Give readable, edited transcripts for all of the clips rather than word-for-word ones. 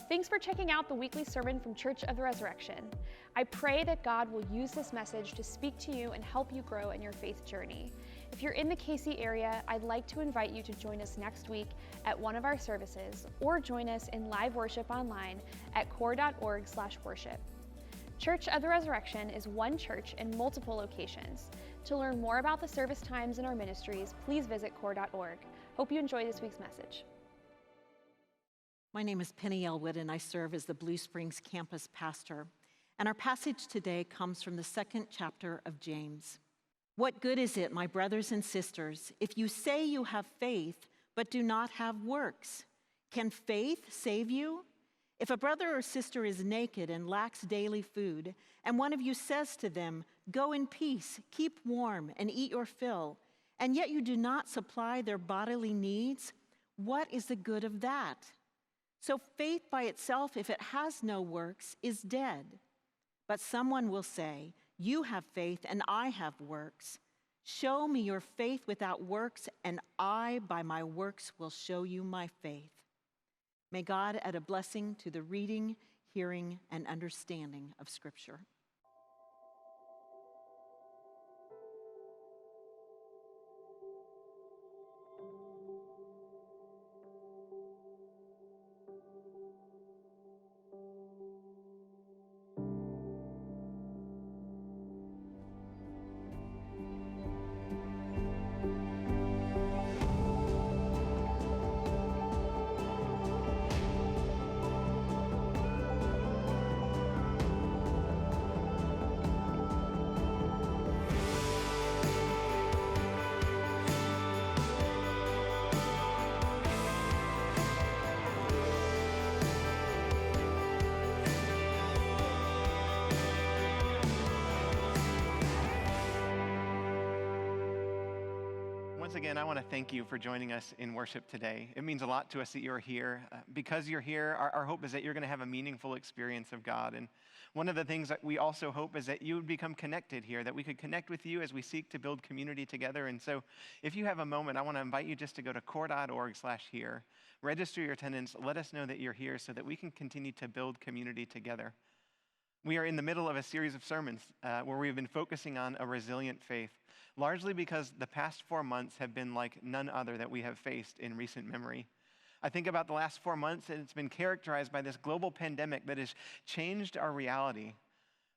Thanks for checking out the weekly sermon from Church of the Resurrection. I pray that God will use this message to speak to you and help you grow in your faith journey. If you're in the KC area, I'd like to invite you to join us next week at one of our services, or join us in live worship online at core.org/worship. Church of the Resurrection is one church in multiple locations. To learn more about the service times in our ministries, please visit core.org. Hope you enjoy this week's message. My name is Penny Elwood, and I serve as the Blue Springs campus pastor. And our passage today comes from the 2nd chapter of James. What good is it, my brothers and sisters, if you say you have faith but do not have works? Can faith save you? If a brother or sister is naked and lacks daily food, and one of you says to them, "Go in peace, keep warm, and eat your fill," and yet you do not supply their bodily needs, what is the good of that? So faith by itself, if it has no works, is dead. But someone will say, "You have faith and I have works. Show me your faith without works, and I by my works will show you my faith." May God add a blessing to the reading, hearing, and understanding of Scripture. Once again, I want to thank you for joining us in worship today. It means a lot to us that you're here. Because you're here, our hope is that you're going to have a meaningful experience of God. And one of the things that we also hope is that you would become connected here, that we could connect with you as we seek to build community together. And so if you have a moment, I want to invite you just to go to core.org/here, register your attendance, let us know that you're here so that we can continue to build community together. We are in the middle of a series of sermons where we've been focusing on a resilient faith, largely because the past 4 months have been like none other that we have faced in recent memory. I think about the last 4 months, and it's been characterized by this global pandemic that has changed our reality.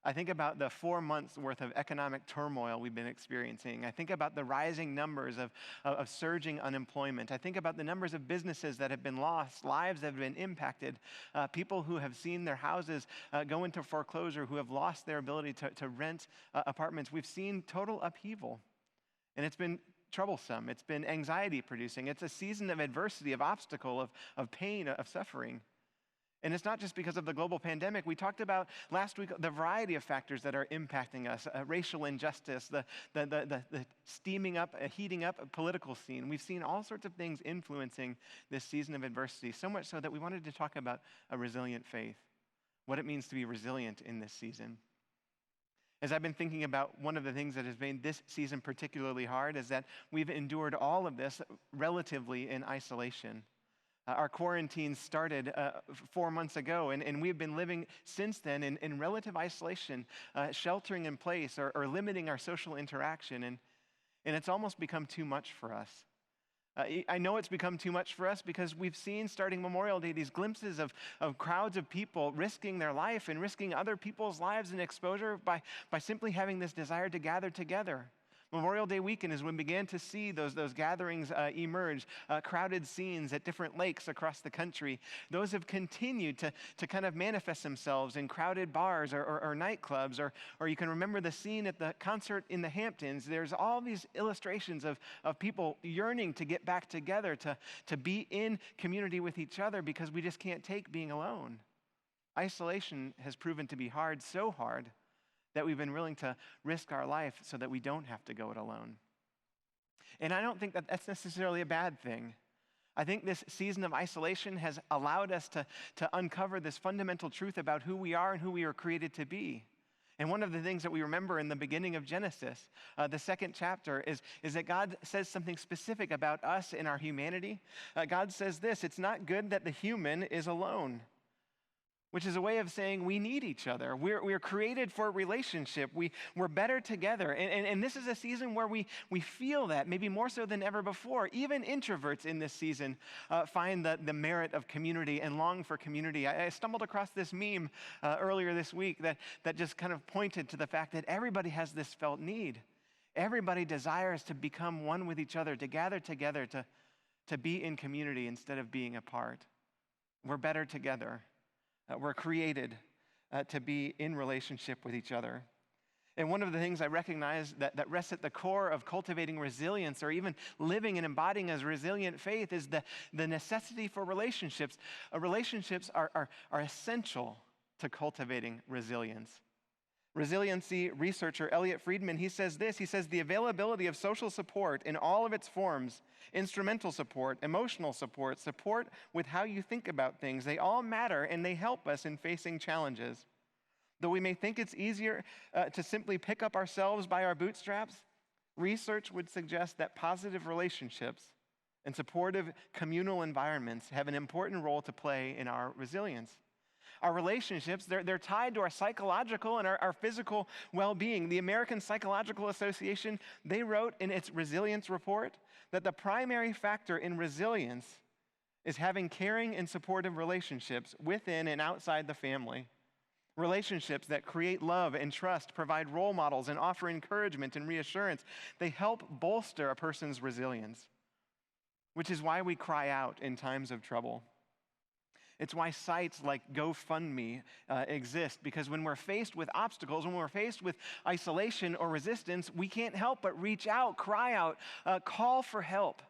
I think about the 4 months worth of economic turmoil we've been experiencing. I think about the rising numbers of surging unemployment. I think about the numbers of businesses that have been lost, lives that have been impacted, people who have seen their houses go into foreclosure, who have lost their ability to rent apartments. We've seen total upheaval, and it's been troublesome. It's been anxiety producing. It's a season of adversity, of obstacle, of pain, of suffering. And it's not just because of the global pandemic. We talked about last week the variety of factors that are impacting us, racial injustice, the steaming up, heating up political scene. We've seen all sorts of things influencing this season of adversity, so much so that we wanted to talk about a resilient faith, what it means to be resilient in this season. As I've been thinking about, one of the things that has made this season particularly hard is that we've endured all of this relatively in isolation. Our quarantine started 4 months ago, and we've been living since then in relative isolation, sheltering in place or limiting our social interaction, and it's almost become too much for us. I know it's become too much for us because we've seen, starting Memorial Day, these glimpses of crowds of people risking their life and risking other people's lives and exposure by simply having this desire to gather together. Memorial Day weekend is when we began to see those gatherings emerge, crowded scenes at different lakes across the country. Those have continued to kind of manifest themselves in crowded bars or nightclubs, or you can remember the scene at the concert in the Hamptons. There's all these illustrations of people yearning to get back together, to be in community with each other because we just can't take being alone. Isolation has proven to be hard, so hard, that we've been willing to risk our life so that we don't have to go it alone. And I don't think that that's necessarily a bad thing. I think this season of isolation has allowed us to uncover this fundamental truth about who we are and who we were created to be. And one of the things that we remember in the beginning of Genesis, the 2nd chapter, is that God says something specific about us and our humanity. God says this: it's not good that the human is alone. which is a way of saying we need each other. We're created for a relationship. We're better together. And this is a season where we feel that, maybe more so than ever before. Even introverts in this season find the merit of community and long for community. I stumbled across this meme earlier this week that just kind of pointed to the fact that everybody has this felt need. Everybody desires to become one with each other, to gather together, to be in community instead of being apart. We're better together. We're created to be in relationship with each other. And one of the things I recognize that rests at the core of cultivating resilience, or even living and embodying a resilient faith, is the necessity for relationships. Relationships are essential to cultivating resilience. Resiliency researcher Elliot Friedman, he says this, he says, the availability of social support in all of its forms, instrumental support, emotional support, support with how you think about things, they all matter and they help us in facing challenges. Though we may think it's easier to simply pick up ourselves by our bootstraps, research would suggest that positive relationships and supportive communal environments have an important role to play in our resilience. Our relationships, they're tied to our psychological and our physical well-being. The American Psychological Association, they wrote in its resilience report that the primary factor in resilience is having caring and supportive relationships within and outside the family. Relationships that create love and trust, provide role models, and offer encouragement and reassurance. They help bolster a person's resilience, which is why we cry out in times of trouble. It's why sites like GoFundMe exist, because when we're faced with obstacles, when we're faced with isolation or resistance, we can't help but reach out, cry out, call for help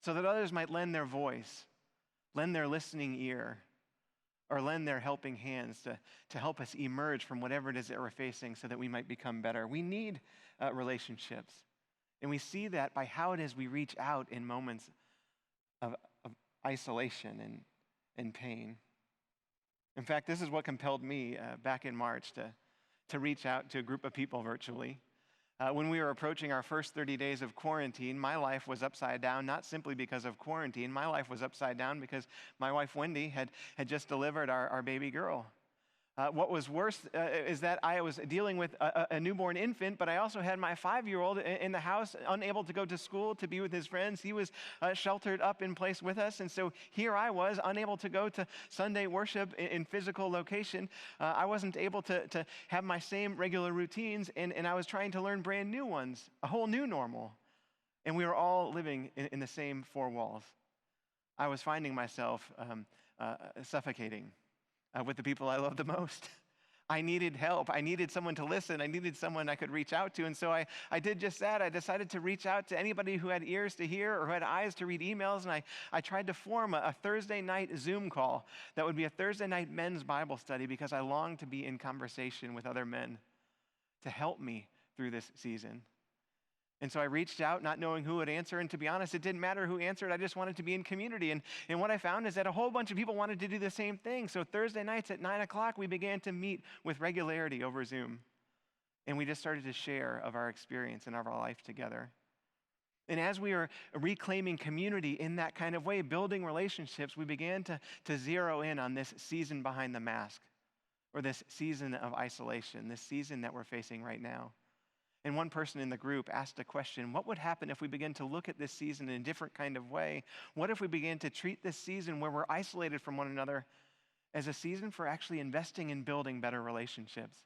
so that others might lend their voice, lend their listening ear, or lend their helping hands to help us emerge from whatever it is that we're facing so that we might become better. We need relationships, and we see that by how it is we reach out in moments of isolation and pain. In fact, this is what compelled me back in March to reach out to a group of people virtually. When we were approaching our first 30 days of quarantine, my life was upside down, not simply because of quarantine. My life was upside down because my wife, Wendy, had just delivered our baby girl. What was worse is that I was dealing with a newborn infant, but I also had my 5-year-old in the house, unable to go to school, to be with his friends. He was sheltered up in place with us, and so here I was, unable to go to Sunday worship in physical location. I wasn't able to have my same regular routines, and I was trying to learn brand new ones, a whole new normal. And we were all living in the same four walls. I was finding myself suffocating with the people I love the most. I needed help. I needed someone to listen. I needed someone I could reach out to. And so I did just that. I decided to reach out to anybody who had ears to hear or who had eyes to read emails. And I tried to form a Thursday night Zoom call that would be a Thursday night men's Bible study, because I longed to be in conversation with other men to help me through this season. And so I reached out, not knowing who would answer. And to be honest, it didn't matter who answered. I just wanted to be in community. And what I found is that a whole bunch of people wanted to do the same thing. So Thursday nights at 9 o'clock, we began to meet with regularity over Zoom. And we just started to share of our experience and of our life together. And as we were reclaiming community in that kind of way, building relationships, we began to zero in on this season behind the mask, or this season of isolation, this season that we're facing right now. And one person in the group asked a question: what would happen if we begin to look at this season in a different kind of way? What if we began to treat this season where we're isolated from one another as a season for actually investing in building better relationships?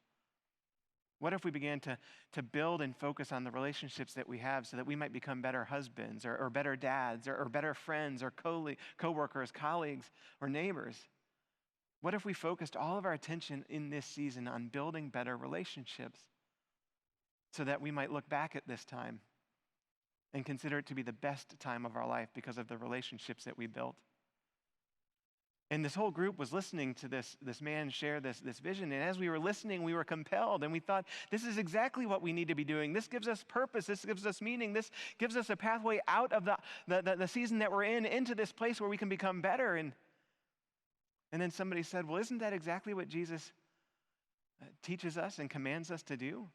What if we began to build and focus on the relationships that we have so that we might become better husbands or better dads or better friends or co-workers, colleagues, or neighbors? What if we focused all of our attention in this season on building better relationships, so that we might look back at this time and consider it to be the best time of our life because of the relationships that we built? And this whole group was listening to this man share this vision. And as we were listening, we were compelled, and we thought, this is exactly what we need to be doing. This gives us purpose. This gives us meaning. This gives us a pathway out of the season that we're in into this place where we can become better. And then somebody said, well, isn't that exactly what Jesus teaches us and commands us to do?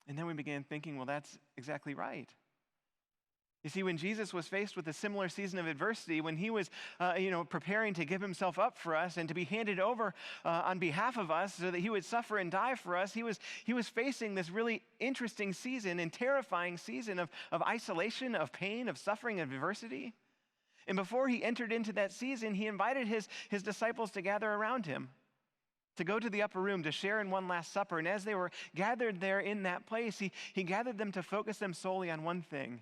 And then we began thinking, well, that's exactly right. You see, when Jesus was faced with a similar season of adversity, when he was, preparing to give himself up for us and to be handed over on behalf of us so that he would suffer and die for us, he was facing this really interesting season and terrifying season of isolation, of pain, of suffering, of adversity. And before he entered into that season, he invited his disciples to gather around him, to go to the upper room, to share in one last supper. And as they were gathered there in that place, he gathered them to focus them solely on one thing,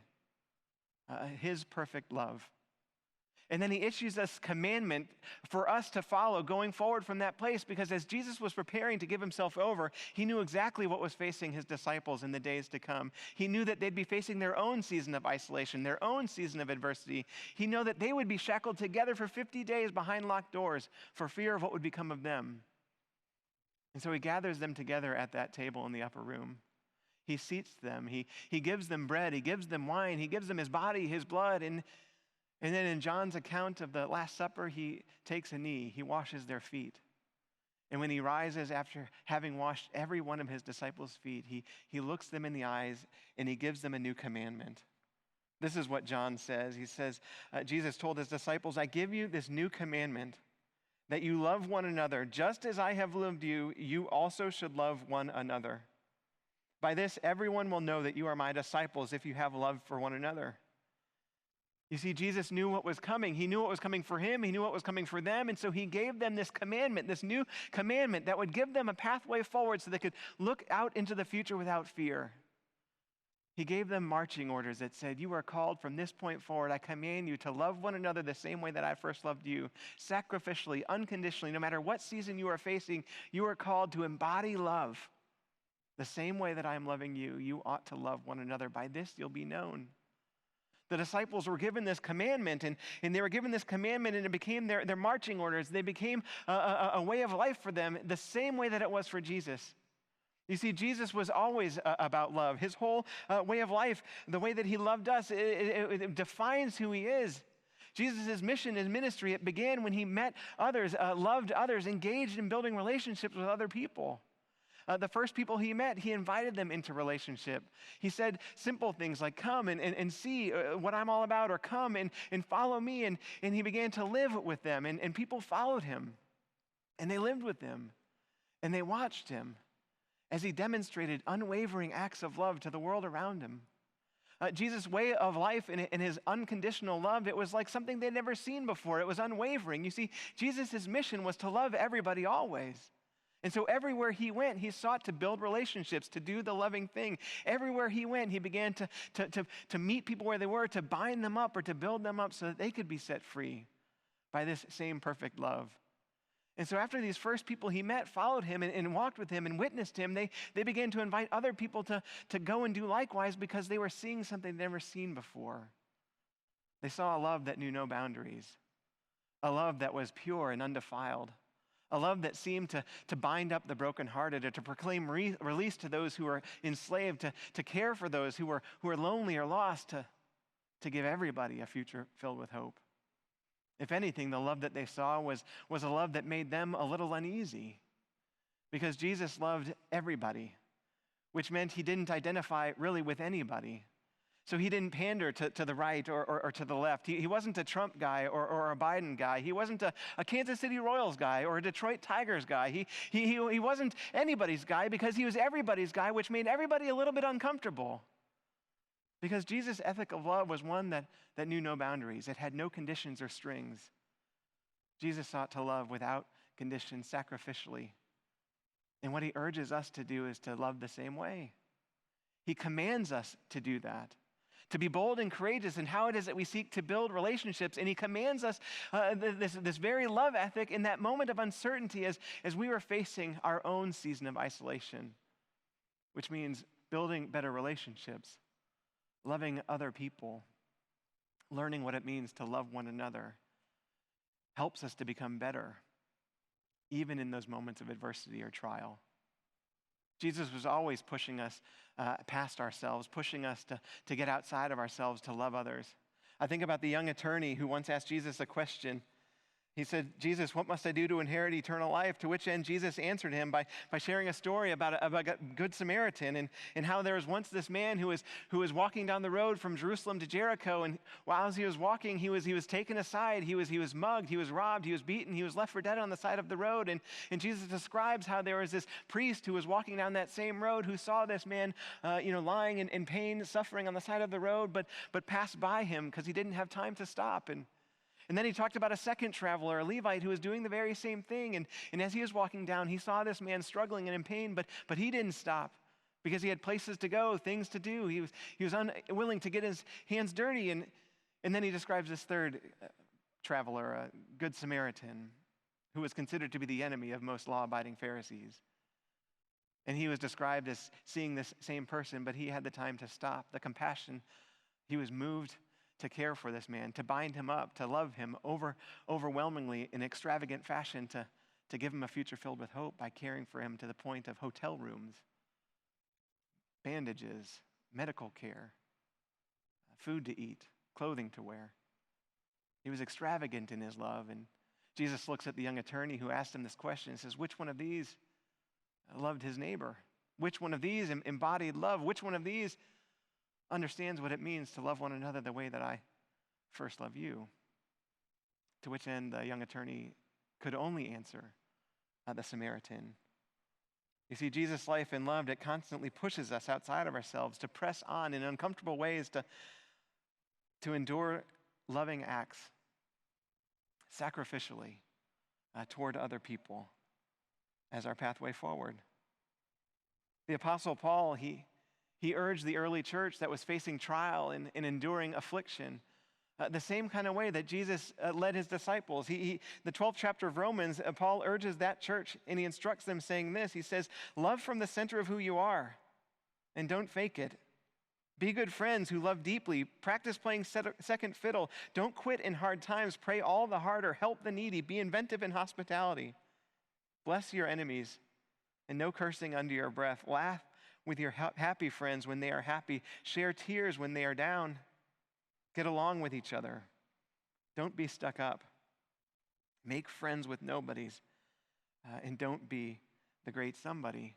his perfect love. And then he issues us commandment for us to follow going forward from that place, because as Jesus was preparing to give himself over, he knew exactly what was facing his disciples in the days to come. He knew that they'd be facing their own season of isolation, their own season of adversity. He knew that they would be shackled together for 50 days behind locked doors for fear of what would become of them. And so he gathers them together at that table in the upper room. He seats them. He gives them bread. He gives them wine. He gives them his body, his blood. And then in John's account of the Last Supper, he takes a knee. He washes their feet. And when he rises after having washed every one of his disciples' feet, he looks them in the eyes and he gives them a new commandment. This is what John says. He says, Jesus told his disciples, "I give you this new commandment, that you love one another. Just as I have loved you, you also should love one another. By this, everyone will know that you are my disciples if you have love for one another." You see, Jesus knew what was coming. He knew what was coming for him. He knew what was coming for them. And so he gave them this commandment, this new commandment that would give them a pathway forward so they could look out into the future without fear. He gave them marching orders that said, "You are called from this point forward. I command you to love one another the same way that I first loved you, sacrificially, unconditionally. No matter what season you are facing, you are called to embody love. The same way that I am loving you, you ought to love one another. By this you'll be known." The disciples were given this commandment, and they were given this commandment, and it became their marching orders. They became a way of life for them, the same way that it was for Jesus. You see, Jesus was always about love. His whole way of life, the way that he loved us, it defines who he is. Jesus' mission, his ministry, it began when he met others, loved others, engaged in building relationships with other people. The first people he met, he invited them into relationship. He said simple things like, "Come and see what I'm all about," or "Come and follow me." And he began to live with them, and people followed him. And they lived with him. And they watched him as he demonstrated unwavering acts of love to the world around him. Jesus' way of life and his unconditional love, it was like something they'd never seen before. It was unwavering. You see, Jesus' mission was to love everybody always. And so everywhere he went, he sought to build relationships, to do the loving thing. Everywhere he went, he began to meet people where they were, to bind them up or to build them up so that they could be set free by this same perfect love. And so after these first people he met followed him and walked with him and witnessed him, they began to invite other people to go and do likewise, because they were seeing something they'd never seen before. They saw a love that knew no boundaries, a love that was pure and undefiled, a love that seemed to bind up the brokenhearted, or to proclaim release to those who are enslaved, to care for those who are lonely or lost, to give everybody a future filled with hope. If anything, the love that they saw was a love that made them a little uneasy, because Jesus loved everybody, which meant he didn't identify really with anybody. So he didn't pander to the right or to the left. He wasn't a Trump guy or a Biden guy. He wasn't a Kansas City Royals guy or a Detroit Tigers guy. He wasn't anybody's guy, because he was everybody's guy, which made everybody a little bit uncomfortable. Because Jesus' ethic of love was one that knew no boundaries. It had no conditions or strings. Jesus sought to love without conditions, sacrificially. And what he urges us to do is to love the same way. He commands us to do that, to be bold and courageous in how it is that we seek to build relationships. And he commands us this very love ethic in that moment of uncertainty as we were facing our own season of isolation, which means building better relationships, loving other people, learning what it means to love one another, helps us to become better, even in those moments of adversity or trial. Jesus was always pushing us past ourselves, pushing us to get outside of ourselves to love others. I think about the young attorney who once asked Jesus a question. He said, Jesus, what must I do to inherit eternal life? To which end Jesus answered him by sharing a story about a good Samaritan and how there was once this man who was walking down the road from Jerusalem to Jericho. And while he was walking, he was taken aside. He was mugged. He was robbed. He was beaten. He was left for dead on the side of the road. And Jesus describes how there was this priest who was walking down that same road who saw this man lying in pain, suffering on the side of the road, but passed by him because he didn't have time to stop. And then he talked about a second traveler, a Levite, who was doing the very same thing. And as he was walking down, he saw this man struggling and in pain, but he didn't stop because he had places to go, things to do. He was unwilling to get his hands dirty. And then he describes this third traveler, a good Samaritan, who was considered to be the enemy of most law-abiding Pharisees. And he was described as seeing this same person, but he had the time to stop, the compassion. He was moved to care for this man, to bind him up, to love him overwhelmingly in extravagant fashion, to give him a future filled with hope by caring for him to the point of hotel rooms, bandages, medical care, food to eat, clothing to wear. He was extravagant in his love. And Jesus looks at the young attorney who asked him this question and says, which one of these loved his neighbor? Which one of these embodied love? Which one of these understands what it means to love one another the way that I first love you? To which end the young attorney could only answer the Samaritan. You see, Jesus' life and love, it constantly pushes us outside of ourselves to press on in uncomfortable ways to endure loving acts sacrificially toward other people as our pathway forward. The Apostle Paul, he urged the early church that was facing trial and enduring affliction the same kind of way that Jesus led his disciples. The 12th chapter of Romans, Paul urges that church and he instructs them saying this. He says, love from the center of who you are and don't fake it. Be good friends who love deeply. Practice playing second fiddle. Don't quit in hard times. Pray all the harder. Help the needy. Be inventive in hospitality. Bless your enemies and no cursing under your breath. Laugh with your happy friends when they are happy. Share tears when they are down. Get along with each other. Don't be stuck up. Make friends with nobodies. And don't be the great somebody.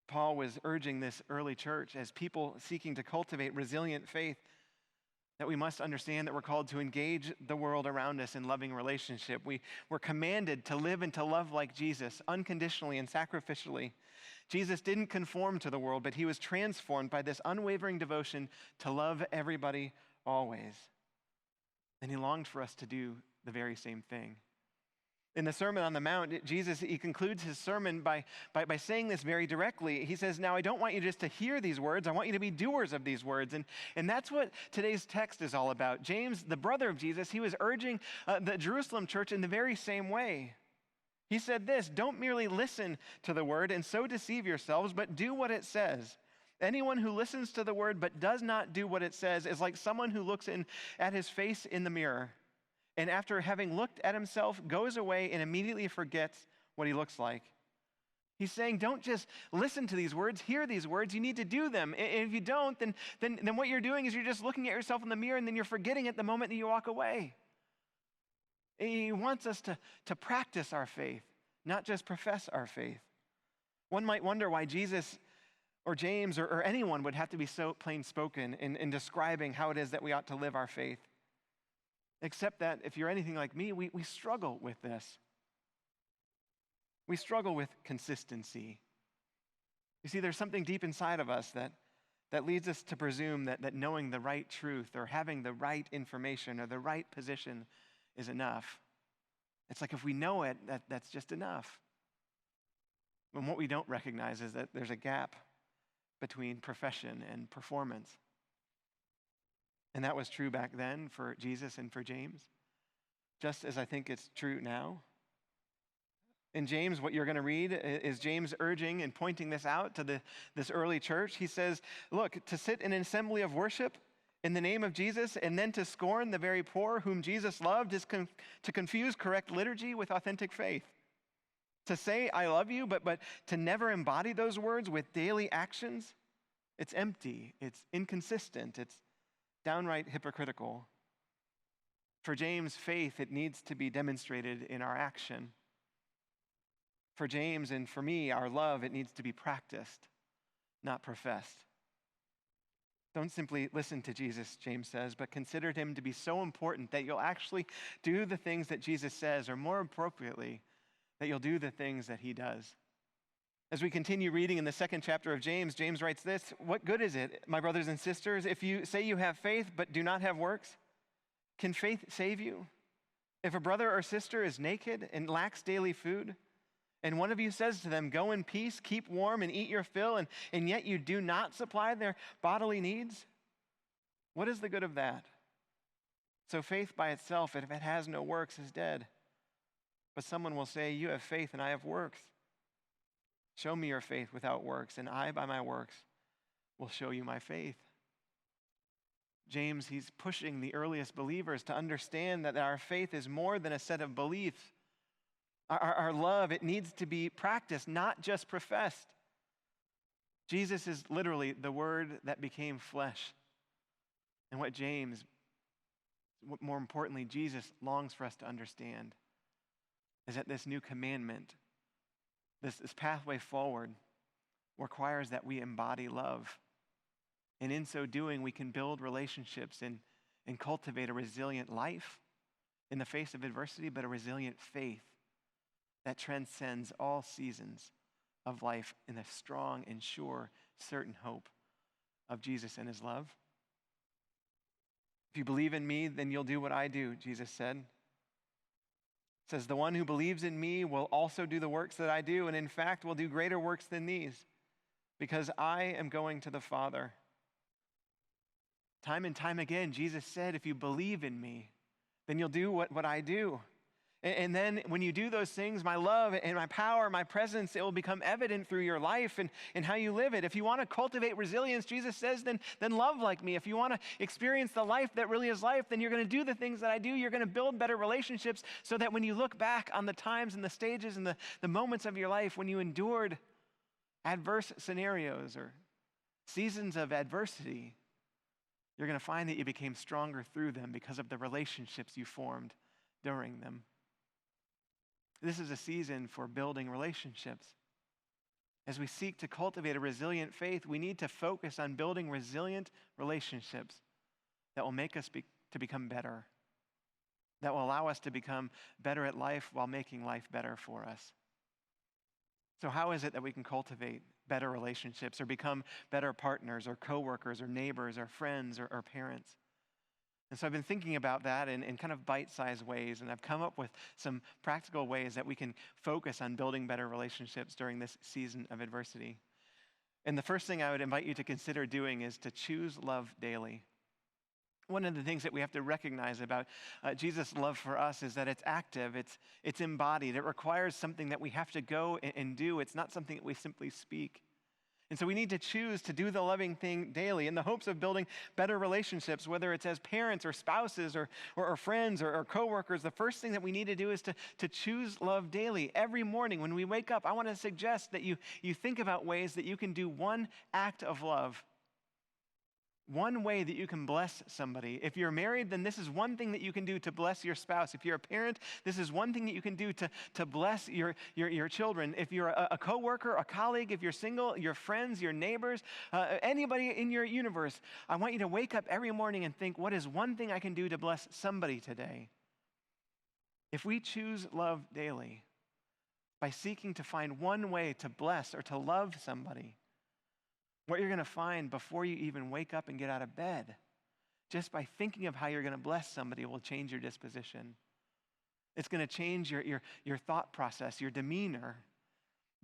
Paul was urging this early church as people seeking to cultivate resilient faith that we must understand that we're called to engage the world around us in loving relationship. We're commanded to live and to love like Jesus, unconditionally and sacrificially. Jesus didn't conform to the world, but he was transformed by this unwavering devotion to love everybody always. And he longed for us to do the very same thing. In the Sermon on the Mount, Jesus, he concludes his sermon by saying this very directly. He says, now I don't want you just to hear these words, I want you to be doers of these words. And that's what today's text is all about. James, the brother of Jesus, he was urging the Jerusalem church in the very same way. He said this, don't merely listen to the word and so deceive yourselves, but do what it says. Anyone who listens to the word but does not do what it says is like someone who looks at his face in the mirror and after having looked at himself goes away and immediately forgets what he looks like. He's saying don't just listen to these words, hear these words, you need to do them. And if you don't, then what you're doing is you're just looking at yourself in the mirror and then you're forgetting it the moment that you walk away. He wants us to practice our faith, not just profess our faith. One might wonder why Jesus or James or anyone would have to be so plain spoken in describing how it is that we ought to live our faith. Except that if you're anything like me, we struggle with this. We struggle with consistency. You see, there's something deep inside of us that leads us to presume that knowing the right truth or having the right information or the right position is enough. It's like if we know it, that's just enough. And what we don't recognize is that there's a gap between profession and performance. And that was true back then for Jesus and for James, just as I think it's true now. In James, what you're going to read is James urging and pointing this out to this early church. He says, look, to sit in an assembly of worship in the name of Jesus and then to scorn the very poor whom Jesus loved is to confuse correct liturgy with authentic faith. To say, I love you, but to never embody those words with daily actions, it's empty, it's inconsistent, it's downright hypocritical. For James, faith, it needs to be demonstrated in our action. For James and for me, our love, it needs to be practiced, not professed. Don't simply listen to Jesus, James says, but consider him to be so important that you'll actually do the things that Jesus says, or more appropriately, that you'll do the things that he does. As we continue reading in the second chapter of James, James writes this: "What good is it, my brothers and sisters, if you say you have faith but do not have works? Can faith save you? If a brother or sister is naked and lacks daily food, and one of you says to them, 'Go in peace, keep warm and eat your fill,' and yet you do not supply their bodily needs, what is the good of that? So faith by itself, if it has no works, is dead. But someone will say, 'You have faith and I have works. Show me your faith without works, and I by my works will show you my faith.'" James, he's pushing the earliest believers to understand that our faith is more than a set of beliefs. Our love, it needs to be practiced, not just professed. Jesus is literally the Word that became flesh. And what more importantly, Jesus longs for us to understand is that this new commandment, this pathway forward, requires that we embody love. And in so doing, we can build relationships and cultivate a resilient life in the face of adversity, but a resilient faith that transcends all seasons of life in a strong and sure, certain hope of Jesus and his love. "If you believe in me, then you'll do what I do," Jesus said. It says, "The one who believes in me will also do the works that I do, and in fact will do greater works than these, because I am going to the Father." Time and time again, Jesus said, if you believe in me, then you'll do what I do. And then when you do those things, my love and my power, my presence, it will become evident through your life and how you live it. If you want to cultivate resilience, Jesus says, then love like me. If you want to experience the life that really is life, then you're going to do the things that I do. You're going to build better relationships so that when you look back on the times and the stages and the moments of your life when you endured adverse scenarios or seasons of adversity, you're going to find that you became stronger through them because of the relationships you formed during them. This is a season for building relationships. As we seek to cultivate a resilient faith, we need to focus on building resilient relationships that will make us become better, that will allow us to become better at life while making life better for us. So how is it that we can cultivate better relationships or become better partners or coworkers or neighbors or friends or parents? And so I've been thinking about that in kind of bite-sized ways, and I've come up with some practical ways that we can focus on building better relationships during this season of adversity. And the first thing I would invite you to consider doing is to choose love daily. One of the things that we have to recognize about Jesus' love for us is that it's active, it's embodied, it requires something that we have to go and do. It's not something that we simply speak. And so we need to choose to do the loving thing daily in the hopes of building better relationships, whether it's as parents or spouses or friends or coworkers. The first thing that we need to do is to choose love daily. Every morning when we wake up, I want to suggest that you think about ways that you can do one act of love. One way that you can bless somebody. If you're married, then this is one thing that you can do to bless your spouse. If you're a parent, this is one thing that you can do to bless your children. If you're a coworker, a colleague, if you're single, your friends, your neighbors, anybody in your universe, I want you to wake up every morning and think, what is one thing I can do to bless somebody today? If we choose love daily by seeking to find one way to bless or to love somebody, what you're going to find before you even wake up and get out of bed, just by thinking of how you're going to bless somebody, will change your disposition. It's going to change your thought process, your demeanor,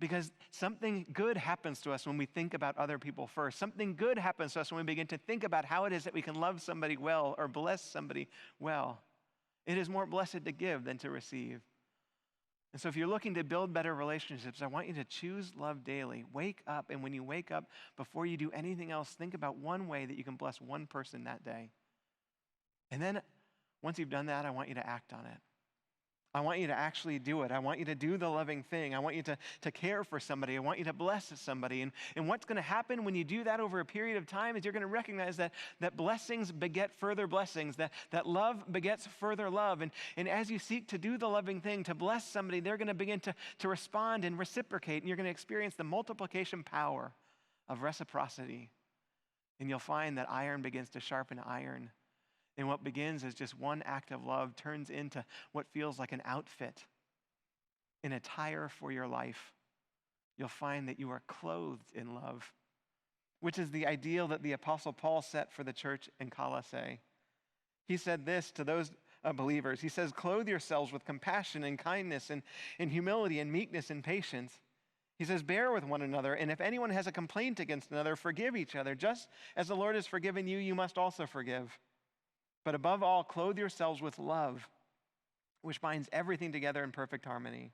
because something good happens to us when we think about other people first. Something good happens to us when we begin to think about how it is that we can love somebody well or bless somebody well. It is more blessed to give than to receive. And so if you're looking to build better relationships, I want you to choose love daily. Wake up, and when you wake up, before you do anything else, think about one way that you can bless one person that day. And then once you've done that, I want you to act on it. I want you to actually do it. I want you to do the loving thing. I want you to care for somebody. I want you to bless somebody. And what's going to happen when you do that over a period of time is you're going to recognize that blessings beget further blessings, that love begets further love. And as you seek to do the loving thing, to bless somebody, they're going to begin to respond and reciprocate, and you're going to experience the multiplication power of reciprocity. And you'll find that iron begins to sharpen iron. And what begins as just one act of love turns into what feels like an outfit, an attire for your life. You'll find that you are clothed in love, which is the ideal that the Apostle Paul set for the church in Colossae. He said this to those believers. He says, "Clothe yourselves with compassion and kindness and humility and meekness and patience." He says, "Bear with one another, and if anyone has a complaint against another, forgive each other. Just as the Lord has forgiven you, you must also forgive. But above all, clothe yourselves with love, which binds everything together in perfect harmony."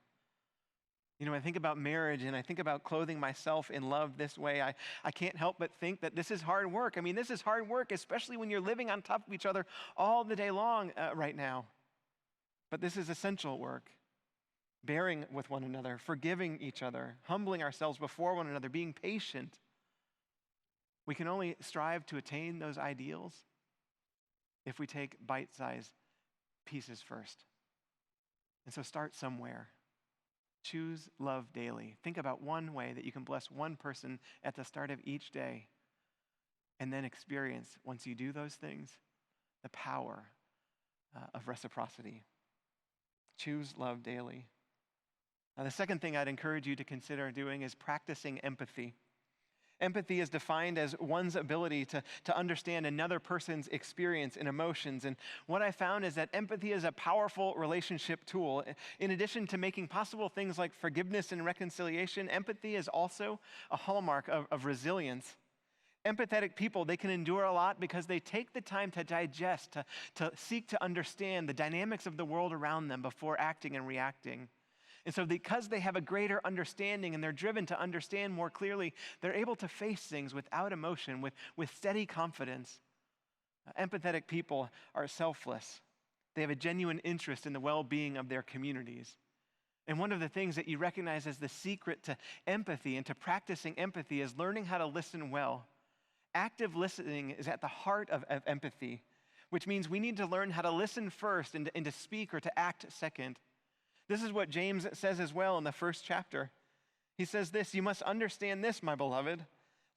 You know, I think about marriage and I think about clothing myself in love this way. I can't help but think that this is hard work. I mean, this is hard work, especially when you're living on top of each other all the day long right now. But this is essential work. Bearing with one another, forgiving each other, humbling ourselves before one another, being patient. We can only strive to attain those ideals if we take bite-sized pieces first. And so start somewhere. Choose love daily. Think about one way that you can bless one person at the start of each day, and then experience, once you do those things, the power of reciprocity. Choose love daily. Now, the second thing I'd encourage you to consider doing is practicing empathy. Empathy is defined as one's ability to understand another person's experience and emotions. And what I found is that empathy is a powerful relationship tool. In addition to making possible things like forgiveness and reconciliation, empathy is also a hallmark of resilience. Empathetic people, they can endure a lot because they take the time to digest, to seek to understand the dynamics of the world around them before acting and reacting. And so because they have a greater understanding and they're driven to understand more clearly, they're able to face things without emotion, with steady confidence. Empathetic people are selfless. They have a genuine interest in the well-being of their communities. And one of the things that you recognize as the secret to empathy and to practicing empathy is learning how to listen well. Active listening is at the heart of empathy, which means we need to learn how to listen first and to speak or to act second. This is what James says as well in the first chapter. He says this, "You must understand this, my beloved.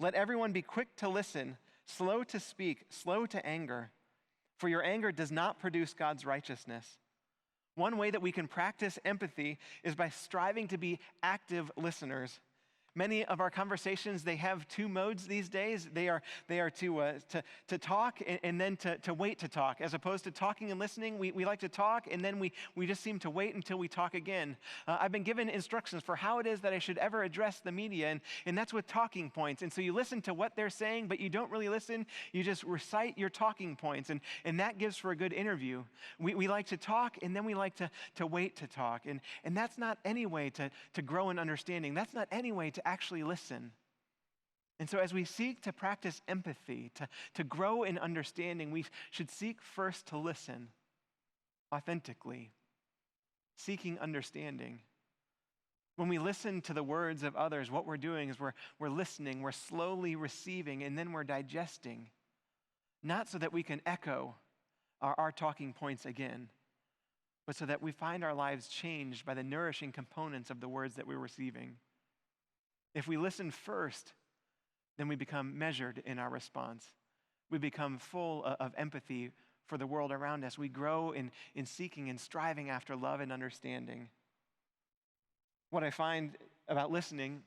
Let everyone be quick to listen, slow to speak, slow to anger, for your anger does not produce God's righteousness." One way that we can practice empathy is by striving to be active listeners. Many of our conversations, they have two modes these days. They are to talk and then to wait to talk. As opposed to talking and listening, we like to talk and then we just seem to wait until we talk again. I've been given instructions for how it is that I should ever address the media, and that's with talking points. And so you listen to what they're saying, but you don't really listen. You just recite your talking points, and that gives for a good interview. We like to talk and then we like to wait to talk. And that's not any way to grow in understanding. That's not any way to actually listen. And so as we seek to practice empathy, to grow in understanding, we should seek first to listen authentically, seeking understanding. When we listen to the words of others, what we're doing is we're listening, we're slowly receiving, and then we're digesting. Not so that we can echo our talking points again, but so that we find our lives changed by the nourishing components of the words that we're receiving. If we listen first, then we become measured in our response. We become full of empathy for the world around us. We grow in seeking and striving after love and understanding. What I find about listening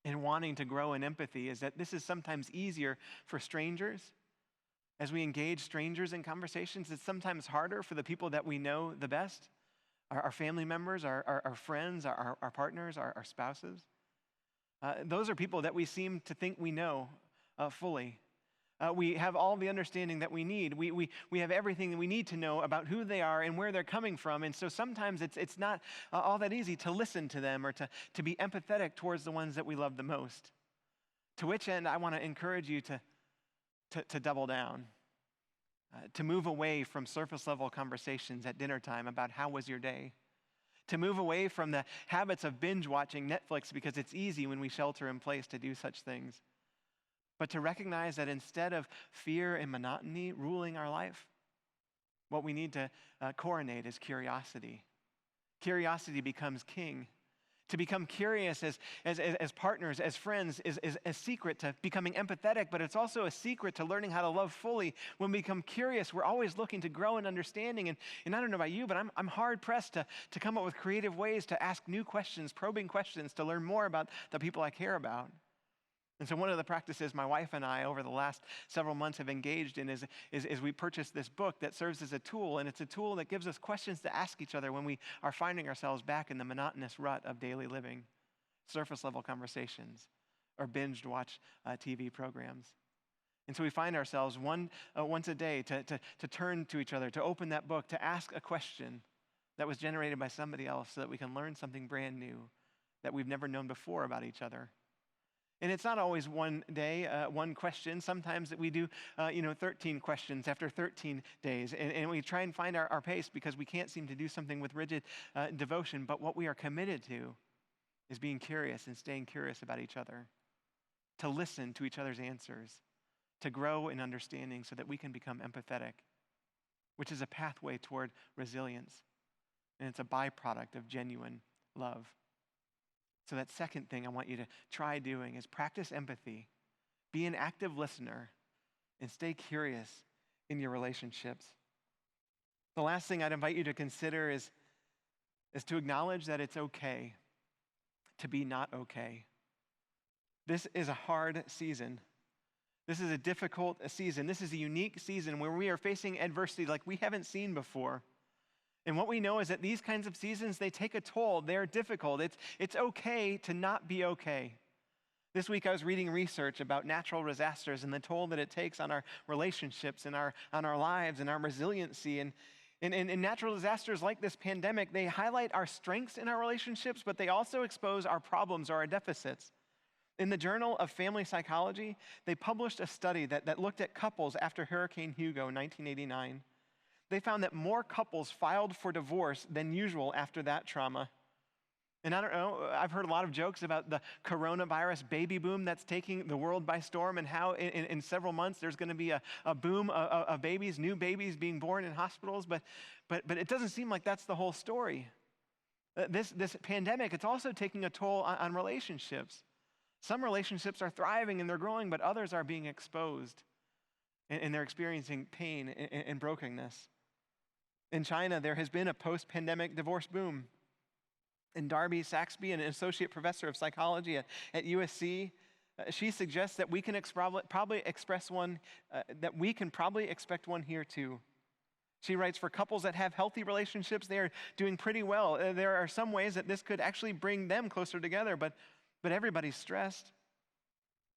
and wanting to grow in empathy is that this is sometimes easier for strangers. As we engage strangers in conversations, it's sometimes harder for the people that we know the best, our family members, our friends, our partners, our spouses. Those are people that we seem to think we know fully. We have all the understanding that we need. We have everything that we need to know about who they are and where they're coming from. And so sometimes it's not all that easy to listen to them or to be empathetic towards the ones that we love the most. To which end, I want to encourage you to double down. to move away from surface level conversations at dinner time about how was your day, to move away from the habits of binge watching Netflix because it's easy when we shelter in place to do such things, but to recognize that instead of fear and monotony ruling our life, what we need to coronate is curiosity. Curiosity becomes king. To become curious as partners, as friends, is a secret to becoming empathetic, but it's also a secret to learning how to love fully. When we become curious, we're always looking to grow in understanding. And I don't know about you, but I'm hard-pressed to come up with creative ways to ask new questions, probing questions, to learn more about the people I care about. And so one of the practices my wife and I over the last several months have engaged in is we purchased this book that serves as a tool, and it's a tool that gives us questions to ask each other when we are finding ourselves back in the monotonous rut of daily living, surface level conversations, or binged watch TV programs. And so we find ourselves once a day to turn to each other, to open that book, to ask a question that was generated by somebody else so that we can learn something brand new that we've never known before about each other. And it's not always one day, one question. Sometimes we do, 13 questions after 13 days. And we try and find our pace because we can't seem to do something with rigid devotion. But what we are committed to is being curious and staying curious about each other, to listen to each other's answers, to grow in understanding so that we can become empathetic, which is a pathway toward resilience. And it's a byproduct of genuine love. So that second thing I want you to try doing is practice empathy, be an active listener, and stay curious in your relationships. The last thing I'd invite you to consider is to acknowledge that it's okay to be not okay. This is a hard season. This is a difficult season. This is a unique season where we are facing adversity like we haven't seen before. And what we know is that these kinds of seasons, they take a toll. They're difficult. It's okay to not be okay. This week I was reading research about natural disasters and the toll that it takes on our relationships and on our lives and our resiliency. And natural disasters like this pandemic, they highlight our strengths in our relationships, but they also expose our problems or our deficits. In the Journal of Family Psychology, they published a study that looked at couples after Hurricane Hugo in 1989. They found that more couples filed for divorce than usual after that trauma. And I don't know, I've heard a lot of jokes about the coronavirus baby boom that's taking the world by storm, and how in several months there's going to be a boom of babies, new babies being born in hospitals, but it doesn't seem like that's the whole story. This pandemic, it's also taking a toll on relationships. Some relationships are thriving and they're growing, but others are being exposed, and they're experiencing pain and brokenness. In China, there has been a post-pandemic divorce boom. And Darby Saxby, an associate professor of psychology at USC, she suggests that we can probably expect one here too. She writes, for couples that have healthy relationships, they are doing pretty well. There are some ways that this could actually bring them closer together, but everybody's stressed.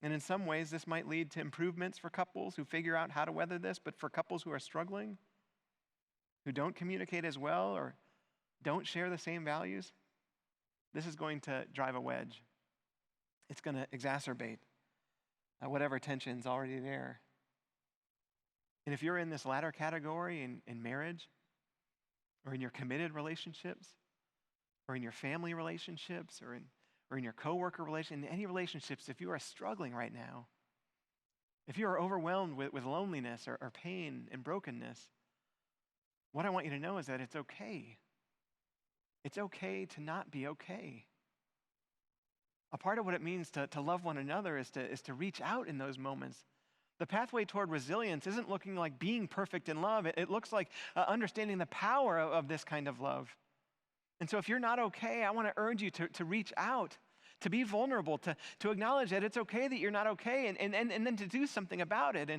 And in some ways, this might lead to improvements for couples who figure out how to weather this, but for couples who are struggling, who don't communicate as well or don't share the same values, this is going to drive a wedge. It's going to exacerbate whatever tension's already there. And if you're in this latter category in marriage, or in your committed relationships, or in your family relationships, or in your coworker relation, in any relationships, if you are struggling right now, if you are overwhelmed with loneliness or pain and brokenness, what I want you to know is that it's okay. It's okay to not be okay. A part of what it means to love one another is to reach out in those moments. The pathway toward resilience isn't looking like being perfect in love. It looks like understanding the power of this kind of love. And so if you're not okay, I want to urge you to reach out, to be vulnerable, to acknowledge that it's okay that you're not okay, and then to do something about it.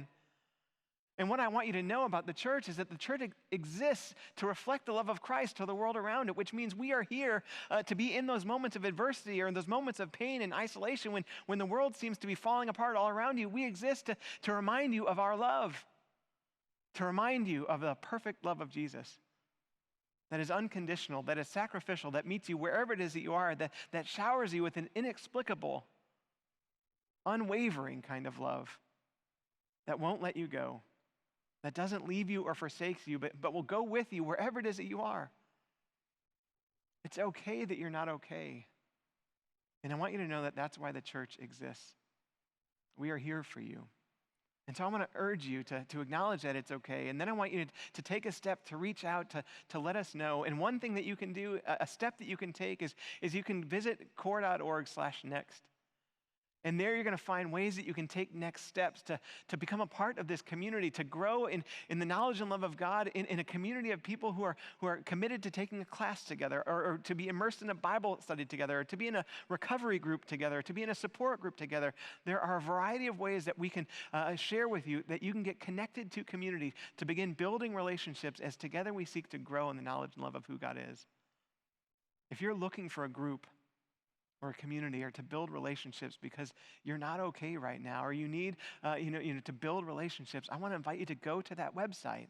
And what I want you to know about the church is that the church exists to reflect the love of Christ to the world around it, which means we are here to be in those moments of adversity or in those moments of pain and isolation when the world seems to be falling apart all around you. We exist to remind you of our love, to remind you of the perfect love of Jesus that is unconditional, that is sacrificial, that meets you wherever it is that you are, that showers you with an inexplicable, unwavering kind of love that won't let you go. that doesn't leave you or forsakes you, but will go with you wherever it is that you are. It's okay that you're not okay. And I want you to know that that's why the church exists. We are here for you. And so I want to urge you to acknowledge that it's okay. And then I want you to take a step to reach out to let us know. And one thing that you can do, a step that you can take is you can visit core.org/next. And there you're going to find ways that you can take next steps to become a part of this community, to grow in the knowledge and love of God in a community of people who are committed to taking a class together, or to be immersed in a Bible study together, or to be in a recovery group together, to be in a support group together. There are a variety of ways that we can share with you that you can get connected to community, to begin building relationships as together we seek to grow in the knowledge and love of who God is. If you're looking for a group or a community, or to build relationships because you're not okay right now, or you need to build relationships, I want to invite you to go to that website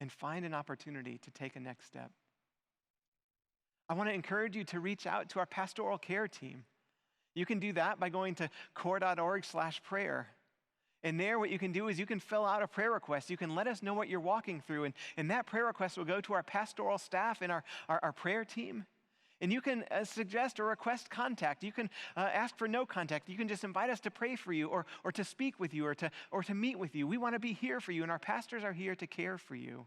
and find an opportunity to take a next step. I want to encourage you to reach out to our pastoral care team. You can do that by going to core.org/prayer. And there what you can do is you can fill out a prayer request. You can let us know what you're walking through, and that prayer request will go to our pastoral staff and our prayer team. And you can suggest or request contact. You can ask for no contact. You can just invite us to pray for you, or to speak with you, or to meet with you. We want to be here for you, and our pastors are here to care for you.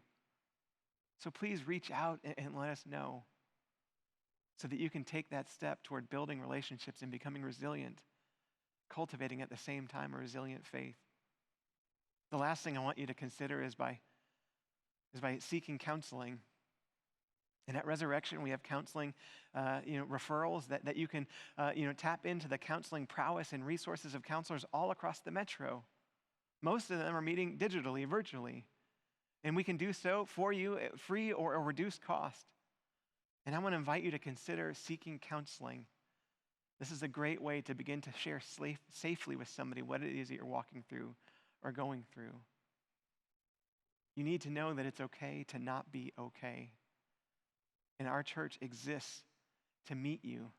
So please reach out and let us know so that you can take that step toward building relationships and becoming resilient, cultivating at the same time a resilient faith. The last thing I want you to consider is by seeking counseling. And at Resurrection, we have counseling, referrals that you can, tap into the counseling prowess and resources of counselors all across the metro. Most of them are meeting digitally, virtually. And we can do so for you at free or reduced cost. And I want to invite you to consider seeking counseling. This is a great way to begin to share safely with somebody what it is that you're walking through or going through. You need to know that it's okay to not be okay. And our church exists to meet you,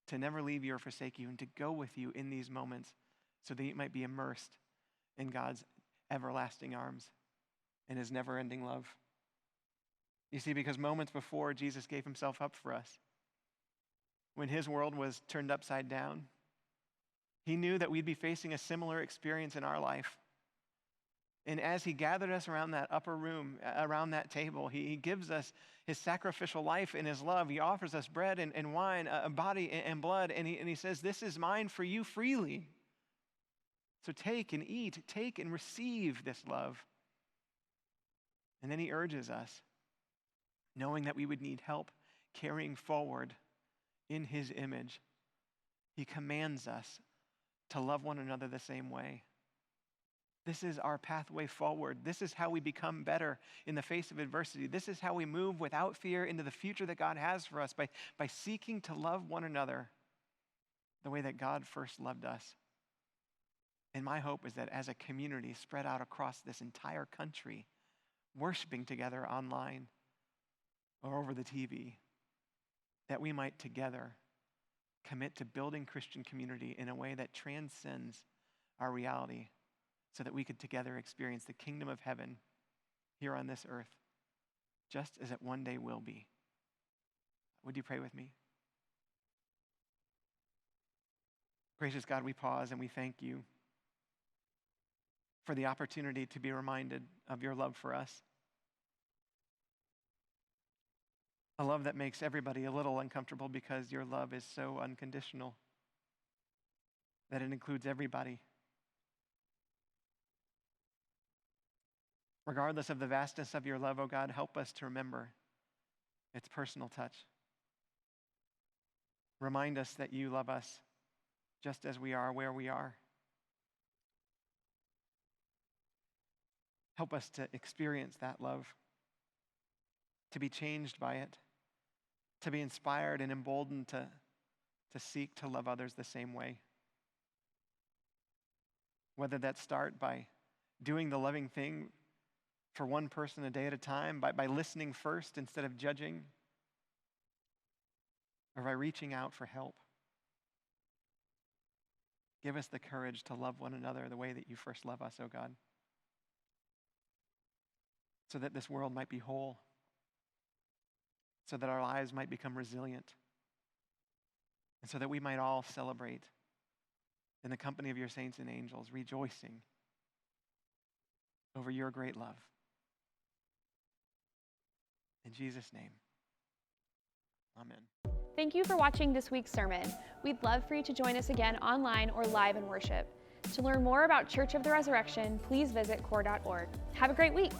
to never leave you or forsake you, and to go with you in these moments so that you might be immersed in God's everlasting arms and his never-ending love. You see, because moments before Jesus gave himself up for us, when his world was turned upside down, he knew that we'd be facing a similar experience in our life. And as he gathered us around that upper room, around that table, he gives us his sacrificial life and his love. He offers us bread and wine, a body and blood, and he says, "This is mine for you freely. So take and eat, take and receive this love." And then he urges us, knowing that we would need help carrying forward in his image. He commands us to love one another the same way. This is our pathway forward. This is how we become better in the face of adversity. This is how we move without fear into the future that God has for us, by seeking to love one another the way that God first loved us. And my hope is that as a community spread out across this entire country, worshiping together online or over the TV, that we might together commit to building Christian community in a way that transcends our reality, so that we could together experience the kingdom of heaven here on this earth, just as it one day will be. Would you pray with me? Gracious God, we pause and we thank you for the opportunity to be reminded of your love for us. A love that makes everybody a little uncomfortable because your love is so unconditional, that it includes everybody. Regardless of the vastness of your love, oh God, help us to remember its personal touch. Remind us that you love us just as we are, where we are. Help us to experience that love, to be changed by it, to be inspired and emboldened to seek to love others the same way. Whether that start by doing the loving thing for one person a day at a time, by listening first instead of judging, or by reaching out for help. Give us the courage to love one another the way that you first love us, oh God. so that this world might be whole, so that our lives might become resilient, and so that we might all celebrate in the company of your saints and angels, rejoicing over your great love. In Jesus' name, amen. Thank you for watching this week's sermon. We'd love for you to join us again online or live in worship. To learn more about Church of the Resurrection, please visit core.org. Have a great week.